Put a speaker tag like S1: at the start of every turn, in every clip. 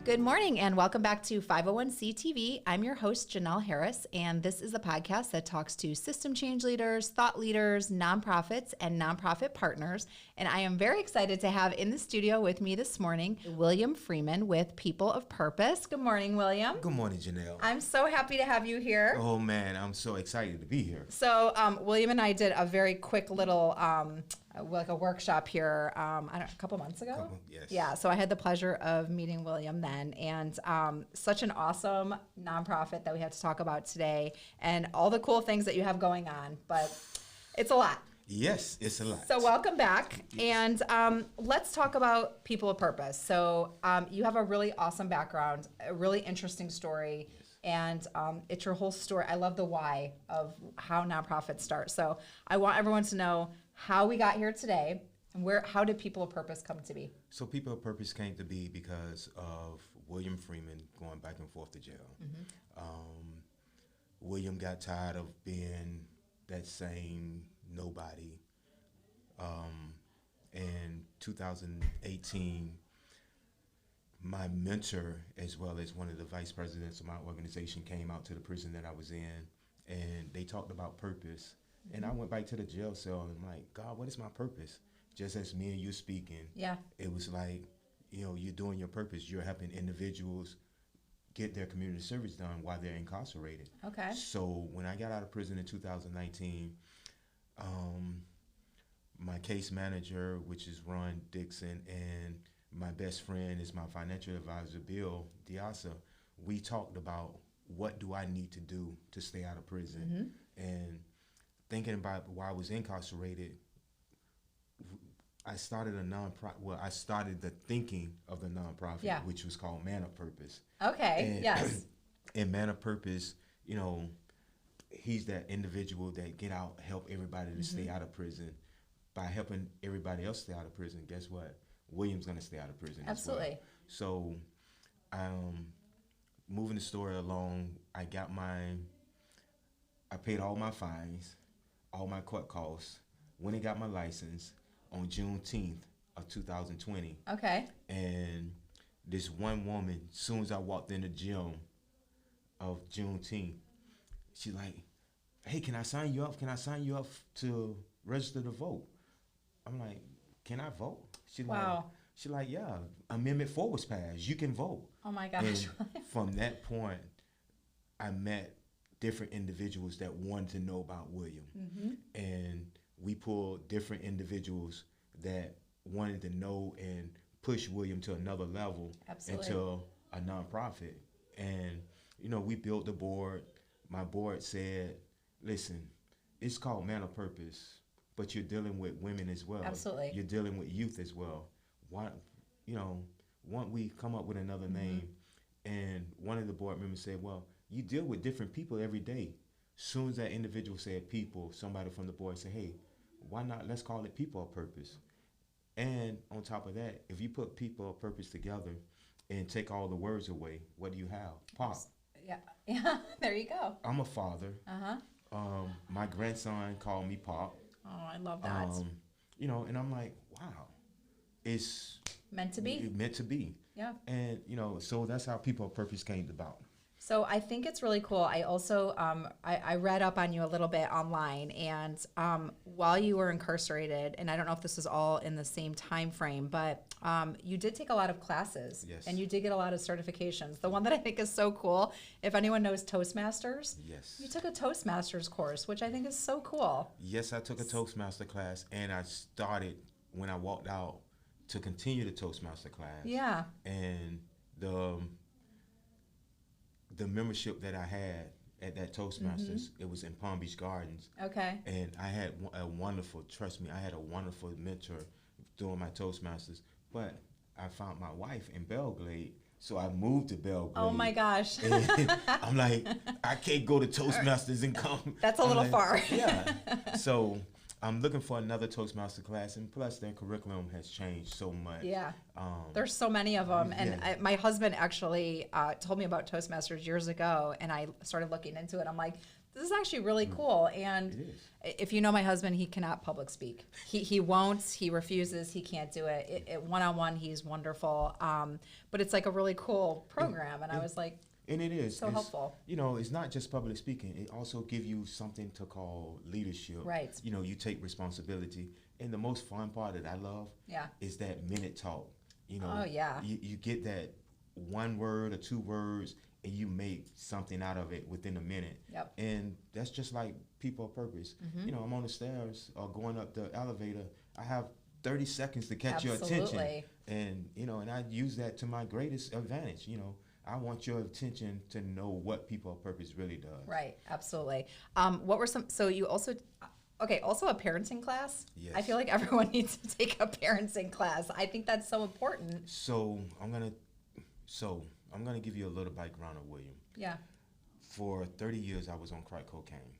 S1: Good morning and welcome back to 501c TV. I'm your host, Janelle Harris, and this is the podcast that talks to system change leaders, thought leaders, nonprofits, and nonprofit partners. And I am very excited to have in the studio with me this morning, William Freeman with People of Purpose. Good morning, William.
S2: Good morning, Janelle.
S1: I'm so happy to have you here.
S2: Oh man, I'm so excited to be here.
S1: So William and I did a very quick little like a workshop here, a couple months ago.
S2: Yes.
S1: Yeah, so I had the pleasure of meeting William then, and such an awesome nonprofit that we had to talk about today, and all the cool things that you have going on, but it's a lot.
S2: Yes, it's a lot.
S1: So welcome back, and let's talk about People of Purpose. So you have a really awesome background, a really interesting story, and it's your whole story. I love the why of how nonprofits start. So I want everyone to know how we got here today, and how did People of Purpose come to be?
S2: So People of Purpose came to be because of William Freeman going back and forth to jail.
S1: Mm-hmm.
S2: William got tired of being that same nobody. In 2018, my mentor, as well as one of the vice presidents of my organization, came out to the prison that I was in, and they talked about purpose. And I went back to the jail cell and I'm like, God, what is my purpose? Just as me and you speaking, it was like, you're doing your purpose. You're helping individuals get their community service done while they're incarcerated.
S1: Okay.
S2: So when I got out of prison in 2019, my case manager, which is Ron Dixon, and my best friend is my financial advisor, Bill Diasa, we talked about what do I need to do to stay out of prison. And thinking about why I was incarcerated, I started a nonprofit. Well, I started the thinking of the nonprofit, which was called Man of Purpose.
S1: Okay.
S2: And,
S1: yes.
S2: And Man of Purpose, he's that individual that get out, help everybody to stay out of prison. By helping everybody else stay out of prison, guess what? William's gonna stay out of prison.
S1: Absolutely.
S2: As well. So, moving the story along, I paid all my fines, all my court costs, when I got my license on Juneteenth of 2020.
S1: Okay.
S2: And this one woman, as soon as I walked in the gym of Juneteenth, she's like, hey, can I sign you up? Can I sign you up to register to vote? I'm like, can I vote? She's like, yeah, Amendment 4 was passed. You can vote.
S1: Oh my gosh.
S2: And from that point, I met different individuals that wanted to know about William. And we pulled different individuals that wanted to know and push William to another level.
S1: Absolutely.
S2: Into a nonprofit. And, we built the board. My board said, listen, it's called Man of Purpose, but you're dealing with women as well.
S1: Absolutely.
S2: You're dealing with youth as well. Why we come up with another name? And one of the board members said, well, you deal with different people every day. Soon as that individual said people, somebody from the board said, hey, why not, let's call it People of Purpose. And on top of that, if you put People of Purpose together and take all the words away, what do you have? Pop.
S1: Yeah, there you go.
S2: I'm a father. My grandson called me Pop.
S1: Oh, I love that.
S2: And I'm like, wow, it's
S1: meant to be.
S2: Meant to be.
S1: Yeah.
S2: And, so that's how People of Purpose came about.
S1: So I think it's really cool. I also, I read up on you a little bit online, and while you were incarcerated, and I don't know if this was all in the same time frame, but you did take a lot of classes.
S2: Yes.
S1: And you did get a lot of certifications. The one that I think is so cool, if anyone knows Toastmasters,
S2: yes,
S1: you took a Toastmasters course, which I think is so cool.
S2: Yes, I took a Toastmaster class, and I started when I walked out to continue the Toastmaster class.
S1: Yeah.
S2: And the membership that I had at that Toastmasters, it was in Palm Beach Gardens.
S1: Okay.
S2: And I had a wonderful mentor doing my Toastmasters. But I found my wife in Belgrade, so I moved to Belgrade.
S1: Oh my gosh.
S2: And I'm like, I can't go to Toastmasters and come.
S1: That's a little far.
S2: Yeah. So I'm looking for another Toastmaster class, and plus their curriculum has changed so much.
S1: Yeah, there's so many of them, and
S2: yeah.
S1: my husband actually told me about Toastmasters years ago, and I started looking into it. I'm like, This is actually really cool. And
S2: It is.
S1: if you know my husband, he cannot public speak. He won't. He refuses. He can't do it. One-on-one, he's wonderful. But it's like a really cool program. And I was like,
S2: And it is.
S1: so
S2: It's,
S1: helpful.
S2: You know, it's not just public speaking. It also gives you something to call leadership.
S1: Right.
S2: You know, you take responsibility. And the most fun part that I love
S1: Yeah.
S2: is that minute talk. You know,
S1: Oh, yeah.
S2: you get that one word or two words and you make something out of it within a minute.
S1: Yep.
S2: And that's just like people of purpose. You know, I'm on the stairs or going up the elevator. I have 30 seconds to catch your attention.
S1: Absolutely.
S2: And, you know, and I use that to my greatest advantage. You know, I want your attention to know what people of purpose really does.
S1: Right. Absolutely. What were some, so you also, okay, also a parenting class?
S2: Yes.
S1: I feel like everyone needs to take a parenting class. I think that's so important.
S2: So I'm gonna give you a little background of William.
S1: Yeah.
S2: For 30 years, I was on crack cocaine.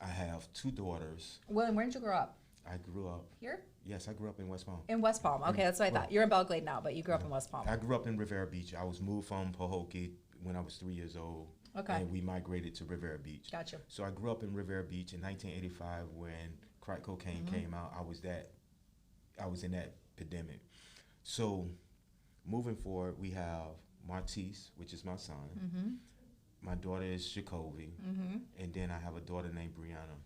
S2: I have two daughters.
S1: Well, and where did you grow up?
S2: I grew up.
S1: Here?
S2: Yes, I grew up in West Palm.
S1: In West Palm. Okay, that's what I thought. You're in Belgrade now, but you grew up in West Palm.
S2: I grew up in Rivera Beach. I was moved from Pahokee when I was 3 years old.
S1: Okay.
S2: And we migrated to Rivera Beach.
S1: Gotcha.
S2: So I grew up in Rivera Beach in 1985 when crack cocaine came out. I was in that epidemic. So moving forward, we have Martise, which is my son. My daughter is Shakovi. And then I have a daughter named Brianna.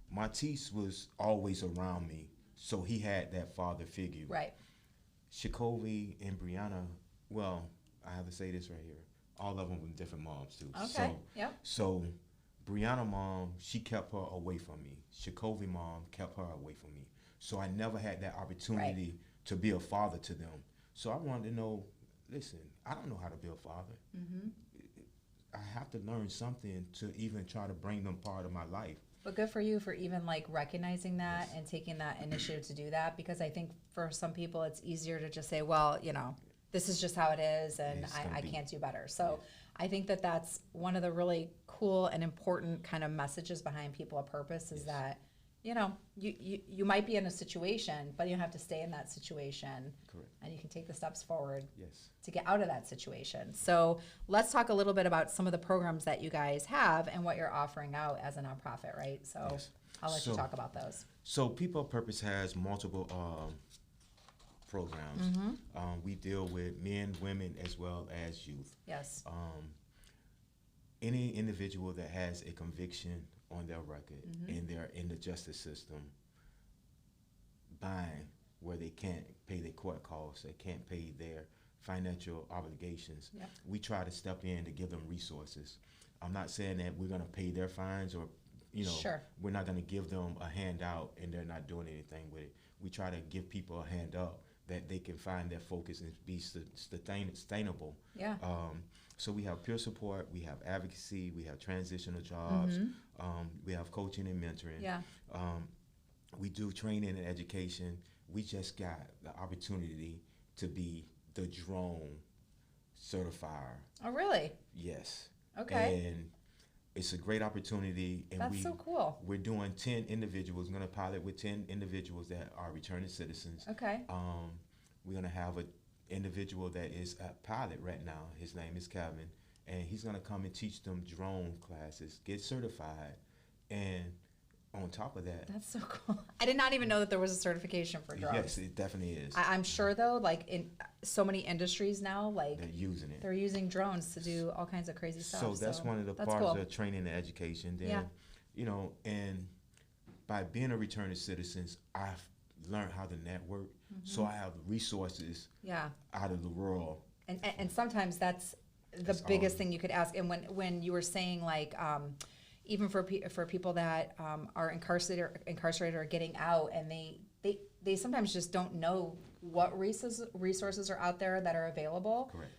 S2: Martise was always around me, so he had that father figure.
S1: Right.
S2: Shakovi and Brianna, well, I have to say this right here. All of them with different moms too.
S1: Okay.
S2: So Brianna mom, she kept her away from me. Shakovi mom kept her away from me. So I never had that opportunity to be a father to them. So I wanted to know, listen, I don't know how to be a father. I have to learn something to even try to bring them part of my life.
S1: But good for you for even like recognizing that and taking that initiative to do that, because I think for some people it's easier to just say, well, you know, this is just how it is and I can't do better. So I think that that's one of the really cool and important kind of messages behind People of Purpose is that, you know, you might be in a situation, but you don't have to stay in that situation.
S2: Correct.
S1: And you can take the steps forward
S2: Yes.
S1: to get out of that situation. So let's talk a little bit about some of the programs that you guys have and what you're offering out as a nonprofit, right? So
S2: Yes.
S1: I'll let you
S2: So-
S1: talk about those.
S2: So People of Purpose has multiple programs. We deal with men, women, as well as youth.
S1: Yes.
S2: Any individual that has a conviction on their record and they're in the justice system, bind where they can't pay their court costs, they can't pay their financial obligations,
S1: Yep.
S2: we try to step in to give them resources. I'm not saying that we're going to pay their fines or, you know,
S1: Sure.
S2: we're not going to give them a handout and they're not doing anything with it. We try to give people a hand up that they can find their focus and be sustainable.
S1: Yeah.
S2: So we have peer support, we have advocacy, we have transitional jobs, we have coaching and mentoring.
S1: Yeah.
S2: We do training and education. We just got the opportunity to be the drone certifier.
S1: Oh, really?
S2: Yes.
S1: Okay.
S2: And it's a great opportunity. And
S1: That's so cool.
S2: We're doing 10 individuals. We're going to pilot with 10 individuals that are returning citizens.
S1: Okay.
S2: We're going to have an individual that is a pilot right now. His name is Kevin. And he's going to come and teach them drone classes, get certified. And on top of that,
S1: That's so cool. I did not even know that there was a certification for drones.
S2: yes, it definitely is.
S1: I'm sure though, like in so many industries now, like
S2: They're using it.
S1: they're using drones to do all kinds of crazy stuff.
S2: So that's one of the
S1: that's
S2: parts
S1: cool.
S2: of training and education. Then,
S1: Yeah.
S2: you know, and by being a returning citizens, I've learned how to network. So I have resources
S1: Yeah.
S2: out of the world.
S1: And sometimes that's the
S2: That's
S1: biggest
S2: all.
S1: thing you could ask. And when you were saying like, even for people that are incarcerated or getting out, and they sometimes just don't know what resources are out there that are available.
S2: Correct.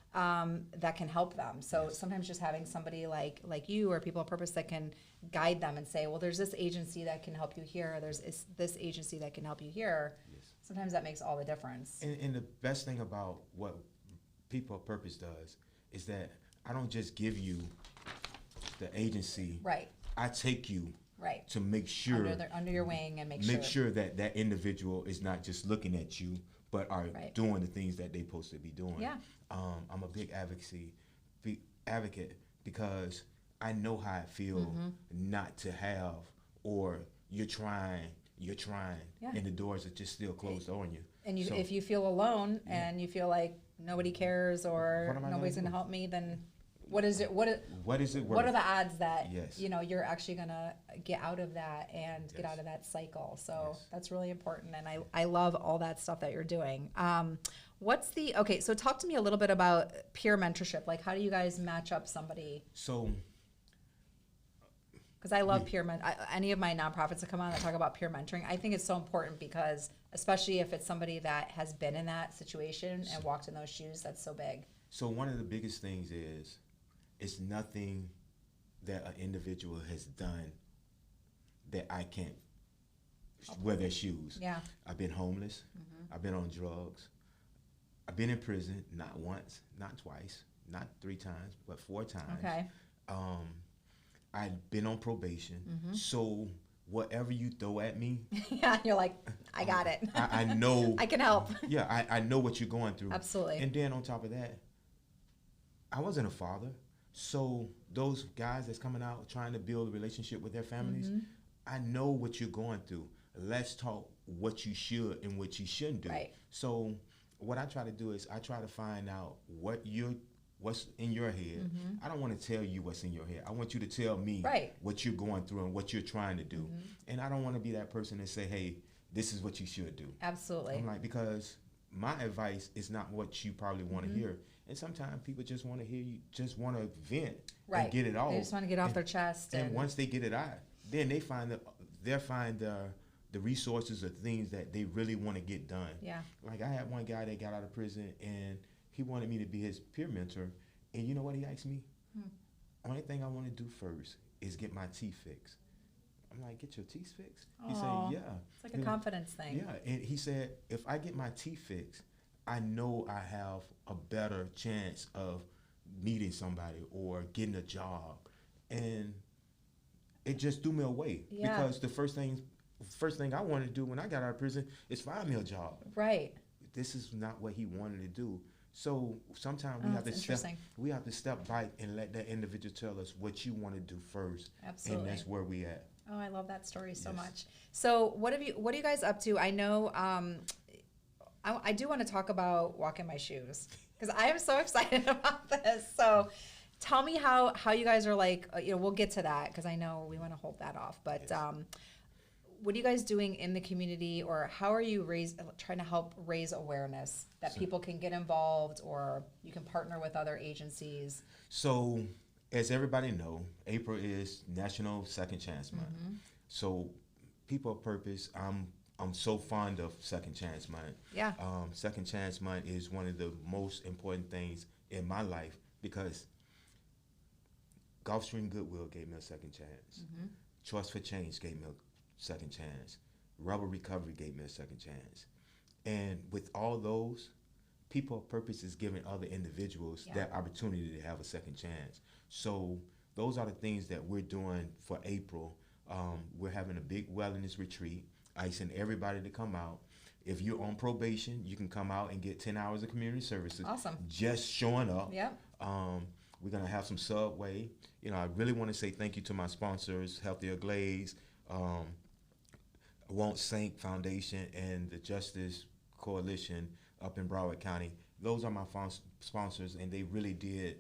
S1: That can help them. So sometimes just having somebody like you or People of Purpose that can guide them and say, well, there's this agency that can help you here. There's this agency that can help you here.
S2: Yes.
S1: Sometimes that makes all the difference.
S2: And the best thing about what People of Purpose does is that I don't just give you the agency.
S1: Right.
S2: I take you
S1: Right.
S2: to make sure
S1: Under your wing and make
S2: sure that that individual is not just looking at you, but are
S1: Right.
S2: doing the things that they're supposed to be doing.
S1: Yeah.
S2: I'm a big advocate because I know how it feel not to have, or you're trying,
S1: Yeah.
S2: and the doors are just still closed on you.
S1: And
S2: So,
S1: if you feel alone and you feel like nobody cares or
S2: What am I gonna
S1: nobody's going to
S2: do?
S1: help me, then what is it?
S2: what is it worth?
S1: What are the odds that
S2: Yes.
S1: you're actually going to get out of that and get
S2: Yes.
S1: out of that cycle? So
S2: Yes.
S1: that's really important, and I love all that stuff that you're doing. Okay? So talk to me a little bit about peer mentorship. Like, how do you guys match up somebody?
S2: So
S1: Because I love any of my nonprofits that come on that talk about peer mentoring. I think it's so important because, especially if it's somebody that has been in that situation and walked in those shoes, that's so big.
S2: So one of the biggest things is, it's nothing that an individual has done that I can't wear their shoes.
S1: Yeah.
S2: I've been homeless. I've been on drugs. I've been in prison, not once, not twice, not 3 times, but 4 times.
S1: Okay.
S2: I've been on probation. So whatever you throw at me,
S1: Yeah, you're like, I got it.
S2: I know.
S1: I can help.
S2: Yeah, I know what you're going through.
S1: Absolutely.
S2: And then on top of that, I wasn't a father. So those guys that's coming out trying to build a relationship with their families, I know what you're going through. Let's talk what you should and what you shouldn't do.
S1: Right.
S2: So what I try to do is I try to find out what's in your head. I don't want to tell you what's in your head. I want you to tell me
S1: Right.
S2: what you're going through and what you're trying to do. And I don't want to be that person that say, hey, this is what you should do.
S1: Absolutely.
S2: I'm like, because my advice is not what you probably want to hear. And sometimes people just want to hear you, just want to vent and get it off.
S1: They just want to get off their chest.
S2: And once they get it out, then they find the resources or things that they really want to get done.
S1: Yeah.
S2: Like I had one guy that got out of prison and he wanted me to be his peer mentor. And you know what he asked me? Only thing I want to do first is get my teeth fixed. I'm like, get your teeth fixed? He said, yeah.
S1: It's like a confidence thing.
S2: Yeah, and he said, if I get my teeth fixed, I know I have a better chance of meeting somebody or getting a job. And it just threw me away.
S1: Yeah.
S2: Because the first thing I wanted to do when I got out of prison is find me a job.
S1: Right.
S2: This is not what he wanted to do. So sometimes we have to step back and let that individual tell us what you want to do first.
S1: Absolutely.
S2: And that's where we at.
S1: Oh, I love that story so
S2: Yes.
S1: much. So what are you guys up to? I know I do want to talk about walking my shoes because I am so excited about this. So tell me how you guys are like, we'll get to that because I know we want to hold that off. But
S2: Yes.
S1: what are you guys doing in the community, or how are you trying to help raise awareness that people can get involved, or you can partner with other agencies?
S2: So, as everybody know, April is National Second Chance Month. So, people of purpose, I'm so fond of Second Chance Month.
S1: Yeah.
S2: Second Chance Month is one of the most important things in my life because Gulfstream Goodwill gave me a second chance. Trust for Change gave me a second chance. Rubber Recovery gave me a second chance. And with all those, people of purpose is giving other individuals that opportunity to have a second chance. So those are the things that we're doing for April. We're having a big wellness retreat. I send everybody to come out. If you're on probation, you can come out and get 10 hours of community services.
S1: Awesome.
S2: Just showing up.
S1: Yep.
S2: We're going to have some Subway. I really want to say thank you to my sponsors, Healthier Glaze, Won't Sink Foundation, and the Justice Coalition up in Broward County. Those are my sponsors, and they really did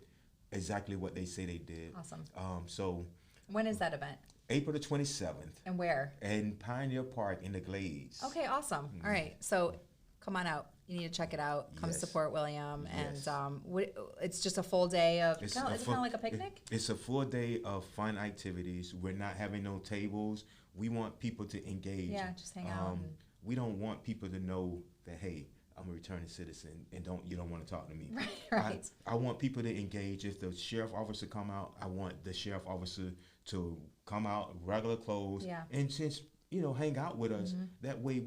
S2: exactly what they say they did.
S1: Awesome.
S2: So
S1: When is that event?
S2: April the 27th.
S1: And where?
S2: In Pioneer Park in the Glades.
S1: Okay, awesome. All right, so come on out. You need to check it out. Come
S2: Yes.
S1: support William,
S2: Yes.
S1: and it's just a full day of.
S2: It's
S1: Is it kind of like a picnic?
S2: It's a full day of fun activities. We're not having no tables. We want people to engage.
S1: Yeah, just hang out. and-
S2: We don't want people to know that, hey, I'm a returning citizen and you don't want to talk to me.
S1: Right.
S2: I want people to engage. If the sheriff officer come out, I want the sheriff officer to come out regular clothes
S1: Yeah.
S2: and just hang out with us. That way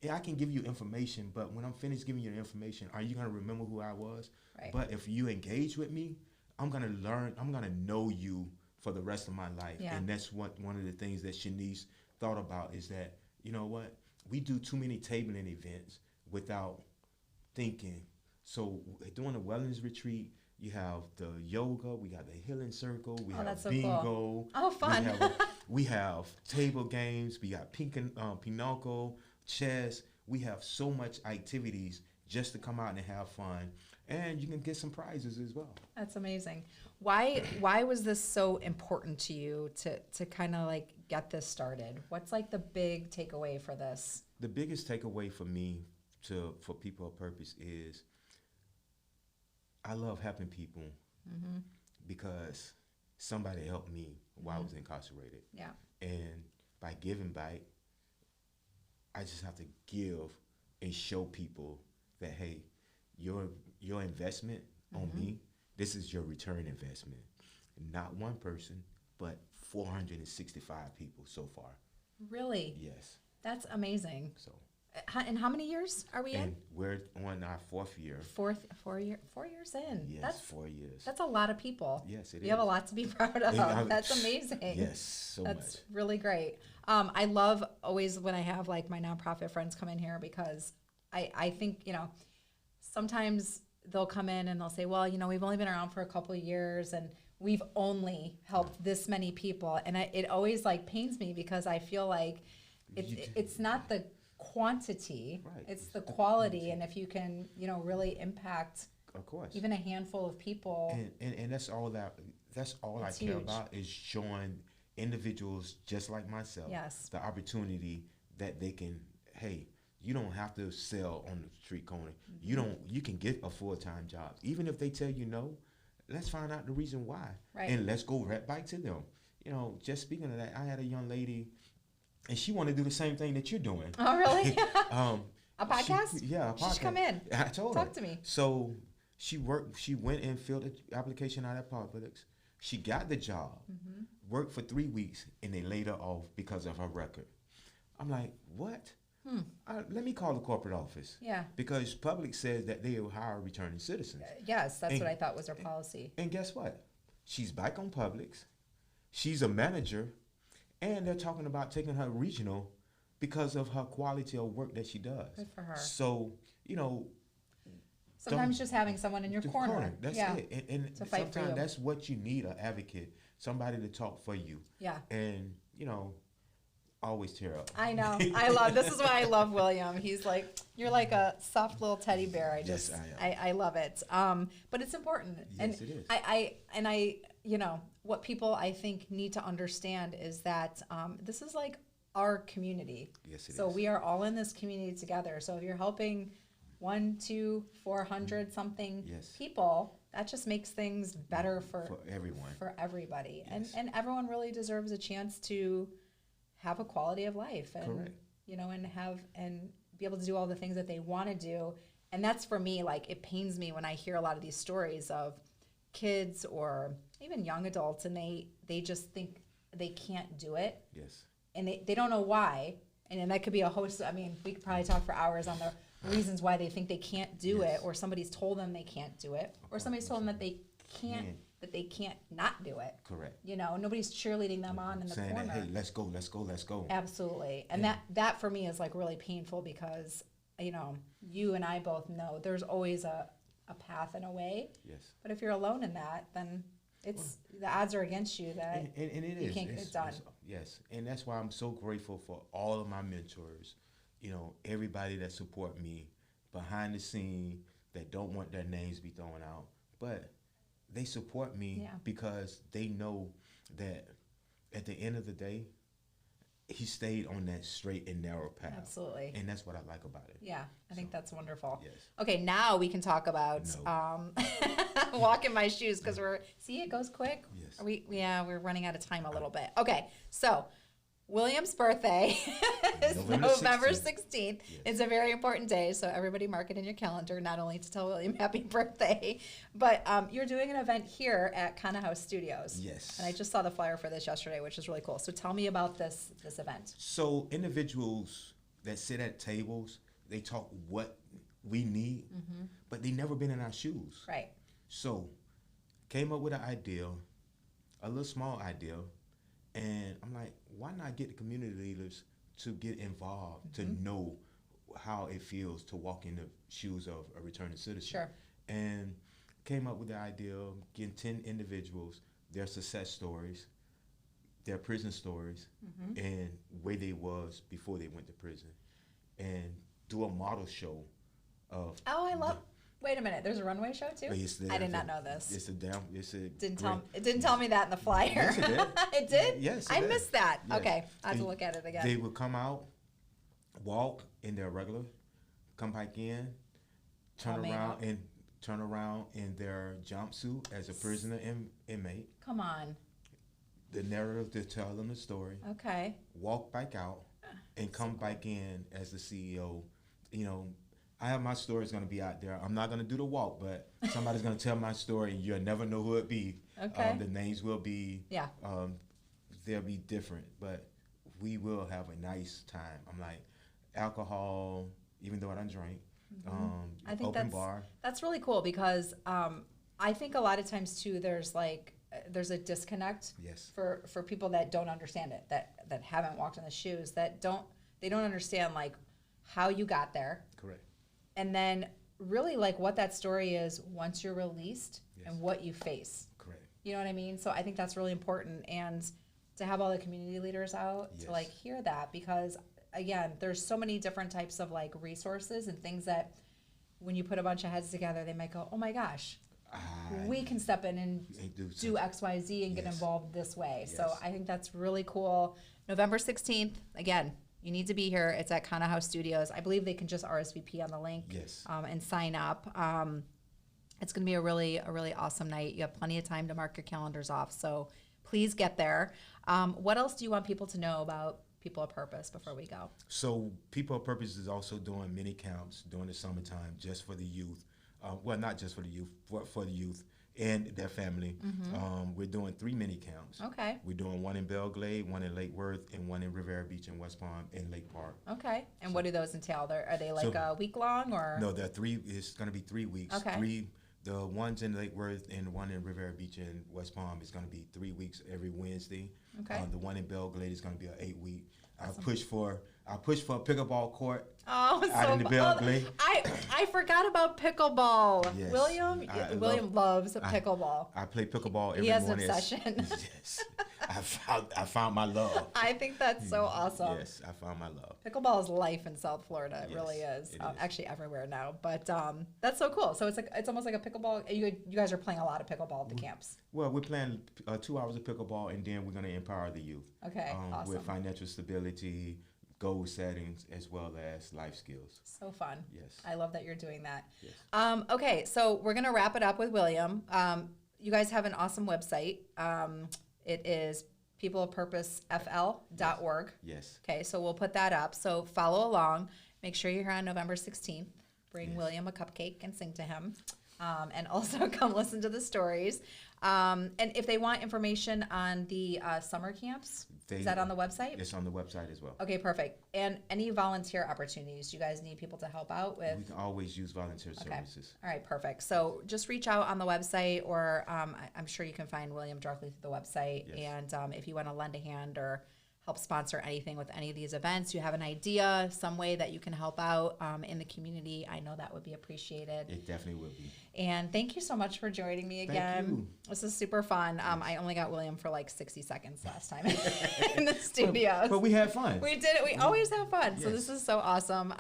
S2: I can give you information, but when I'm finished giving you the information, are you gonna remember who I was?
S1: Right.
S2: But if you engage with me, I'm gonna learn. I'm gonna know you for the rest of my life.
S1: Yeah.
S2: And that's one of the things that Shanice thought about is that what we do too many tabling events without thinking. So doing a wellness retreat, You have the yoga, we got the healing circle, we have
S1: that's so
S2: bingo.
S1: cool. Oh, fun.
S2: We have table games, we got pinochle, chess. We have so much activities just to come out and have fun. And you can get some prizes as well.
S1: That's amazing. Why was this so important to you to kind of like get this started? What's like the big takeaway for this?
S2: The biggest takeaway for me for People of Purpose is I love helping people because somebody helped me while I was incarcerated.
S1: Yeah.
S2: And by giving back, I just have to give and show people that, hey, your investment on me, this is your return investment. Not one person, but 465 people so far.
S1: Really?
S2: Yes.
S1: That's amazing.
S2: So.
S1: And how many years are we in?
S2: We're on our 4th year.
S1: 4 years in.
S2: Yes,
S1: that's
S2: 4 years.
S1: That's a lot of people.
S2: Yes, it is.
S1: You have a lot to be proud of. That's amazing.
S2: Yes, so
S1: that's
S2: much.
S1: That's really great. I love always when I have like my nonprofit friends come in here because I think, sometimes they'll come in and they'll say, well, we've only been around for a couple of years and we've only helped this many people. And it always like pains me because I feel like it's not the quantity,
S2: right.
S1: It's the quality. And if you can, really impact,
S2: of course,
S1: even a handful of people.
S2: And that's all I care about is showing individuals just like myself the opportunity that they can, hey, you don't have to sell on the street corner. You can get a full-time job. Even if they tell you no, let's find out the reason why.
S1: Right.
S2: And let's go right back to them. Just speaking of that, I had a young lady and she wanted to do the same thing that you're doing.
S1: Oh, really? A podcast?
S2: A podcast.
S1: She should come in.
S2: I told her.
S1: Talk to me.
S2: So she went and filled the application out at Publix. She got the job, worked for 3 weeks, and they laid her off because of her record. I'm like, what? Let me call the corporate office.
S1: Yeah.
S2: Because Publix says that they will hire returning citizens.
S1: Yes, that's what I thought was their policy.
S2: And guess what? She's back on Publix. She's a manager. And they're talking about taking her regional because of her quality of work that she does.
S1: Good for her.
S2: So,
S1: sometimes just having someone in your corner.
S2: That's it. And
S1: to fight for you.
S2: sometimes that's what you need, an advocate, somebody to talk for you.
S1: Yeah.
S2: And, always tear up.
S1: I know. This is why I love William. He's like, you're like a soft little teddy bear.
S2: Yes, I am.
S1: I love it. But it's important.
S2: Yes, it is.
S1: I what people I think need to understand is that this is like our community.
S2: Yes, it is.
S1: So we are all in this community together. So if you're helping 1, 2, 400 something people, that just makes things better for
S2: everyone. For
S1: everybody.
S2: Yes.
S1: And everyone really deserves a chance to have a quality of life and
S2: Correct.
S1: And be able to do all the things that they want to do. And that's for me, like, it pains me when I hear a lot of these stories of kids or even young adults and they just think they can't do it.
S2: Yes.
S1: And they don't know why. And that could be a host. I mean, we could probably talk for hours on the reasons why they think they can't do it, or somebody's told them they can't do it, or somebody's told them that they can't not do it.
S2: Correct.
S1: Nobody's cheerleading them on in the
S2: saying
S1: corner.
S2: That, hey, let's go.
S1: Absolutely. And that for me is like really painful because, you and I both know there's always a path and a way.
S2: Yes.
S1: But if you're alone in that, then the odds are against you that
S2: you
S1: can't get it done.
S2: Yes. And that's why I'm so grateful for all of my mentors, everybody that support me behind the scene that don't want their names be thrown out. But they support me because they know that at the end of the day, he stayed on that straight and narrow path.
S1: Absolutely.
S2: And that's what I like about it.
S1: Yeah, I think that's wonderful.
S2: Yes.
S1: Okay, now we can talk about walk in my shoes because it goes quick.
S2: Yes.
S1: We're running out of time a little bit. Okay, so William's birthday is November 16th. Yes. It's a very important day, so everybody mark it in your calendar, not only to tell William happy birthday, but you're doing an event here at Kana House Studios.
S2: Yes.
S1: And I just saw the flyer for this yesterday, which is really cool. So tell me about this event.
S2: So individuals that sit at tables, they talk what we need, but they never been in our shoes.
S1: Right.
S2: So came up with an idea, a little small idea, and I'm like, why not get the community leaders to get involved, to know how it feels to walk in the shoes of a returning citizen?
S1: Sure.
S2: And came up with the idea of getting 10 individuals, their success stories, their prison stories, and where they was before they went to prison, and do a model show of.
S1: Oh, I love. Wait a minute. There's a runway show too. I did not know this. Didn't tell me that in the flyer.
S2: Yes, it did.
S1: It did.
S2: Yes,
S1: I missed that.
S2: Yes.
S1: Okay, I have to look at it again.
S2: They would come out, walk in their regular, come back in, turn around in their jumpsuit as a prisoner inmate.
S1: Come on.
S2: The narrative to tell them the story.
S1: Okay.
S2: Walk back out and come back in as the CEO. You know, I have my stories going to be out there. I'm not going to do the walk, but somebody's going to tell my story, and you'll never know who it be.
S1: Okay.
S2: The names will be.
S1: Yeah.
S2: They'll be different, but we will have a nice time. I'm like, alcohol, even though I don't drink.
S1: I think
S2: open bar.
S1: That's really cool because I think a lot of times too there's a disconnect for people that don't understand it, that haven't walked in the shoes, that don't understand like how you got there.
S2: Correct.
S1: And then really like what that story is once you're released and what you face.
S2: Correct.
S1: You know what I mean? So I think that's really important, and to have all the community leaders out to like hear that, because again, there's so many different types of like resources and things that when you put a bunch of heads together, they might go, oh my gosh, we can step in and do X, Y, Z and get involved this way. So I think that's really cool. November 16th, again, you need to be here. It's at Kana House Studios. I believe they can just RSVP on the link and sign up. It's going to be a really awesome night. You have plenty of time to mark your calendars off. So please get there. What else do you want people to know about People of Purpose before we go?
S2: So People of Purpose is also doing mini camps during the summertime just for the youth. Well, not just for the youth, for the youth and their family. We're doing 3 mini camps.
S1: Okay.
S2: We're doing one in Belglade, one in Lake Worth, and one in Rivera Beach and West Palm and Lake Park.
S1: Okay. And what do those entail? Are they like a week long or?
S2: No, they're 3. It's going to be 3 weeks.
S1: Okay.
S2: The ones in Lake Worth and the one in Rivera Beach and West Palm is going to be 3 weeks every Wednesday.
S1: Okay.
S2: The one in Belglade is going to be an 8-week. Awesome. I push for a pickleball court.
S1: Oh,
S2: out in the Belglade.
S1: I forgot about pickleball.
S2: Yes.
S1: William loves pickleball.
S2: I play pickleball every morning.
S1: He has an obsession.
S2: Yes. I found my love.
S1: I think that's so awesome.
S2: Yes, I found my love.
S1: Pickleball is life in South Florida. It really is.
S2: It is.
S1: Actually everywhere now. But that's so cool. So it's almost like a pickleball. You guys are playing a lot of pickleball at the camps.
S2: Well, we're playing 2 hours of pickleball, and then we're going to empower the youth.
S1: Okay, awesome.
S2: With financial stability, goal settings, as well as life skills.
S1: So fun.
S2: Yes.
S1: I love that you're doing that.
S2: Yes.
S1: Okay, so we're going to wrap it up with William. You guys have an awesome website. It is peopleofpurposefl.org.
S2: Yes.
S1: Okay, so we'll put that up. So follow along. Make sure you're here on November 16th. Bring William a cupcake and sing to him. And also come listen to the stories. And if they want information on the summer camps, is that on the website?
S2: It's on the website as well.
S1: Okay, perfect. And any volunteer opportunities? You guys need people to help out with?
S2: We can always use volunteer services.
S1: All right, perfect. So just reach out on the website, or I'm sure you can find William directly through the website.
S2: Yes.
S1: And if you want to lend a hand or help sponsor anything with any of these events, you have an idea, some way that you can help out in the community, I know that would be appreciated.
S2: It definitely would be.
S1: And thank you so much for joining me again.
S2: Thank you.
S1: This is super fun. I only got William for like 60 seconds last time in the studio.
S2: But we had fun.
S1: We did it. We always have fun. So
S2: Yes.
S1: this is so awesome.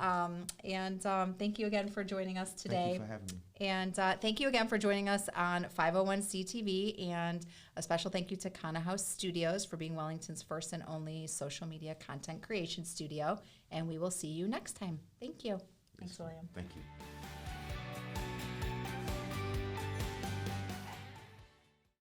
S1: And thank you again for joining us today.
S2: Thank you for having me.
S1: And thank you again for joining us on 501c TV. And a special thank you to Kana House Studios for being Wellington's first and only social media content creation studio. And we will see you next time. Thank you. Thanks, William.
S2: Thank you.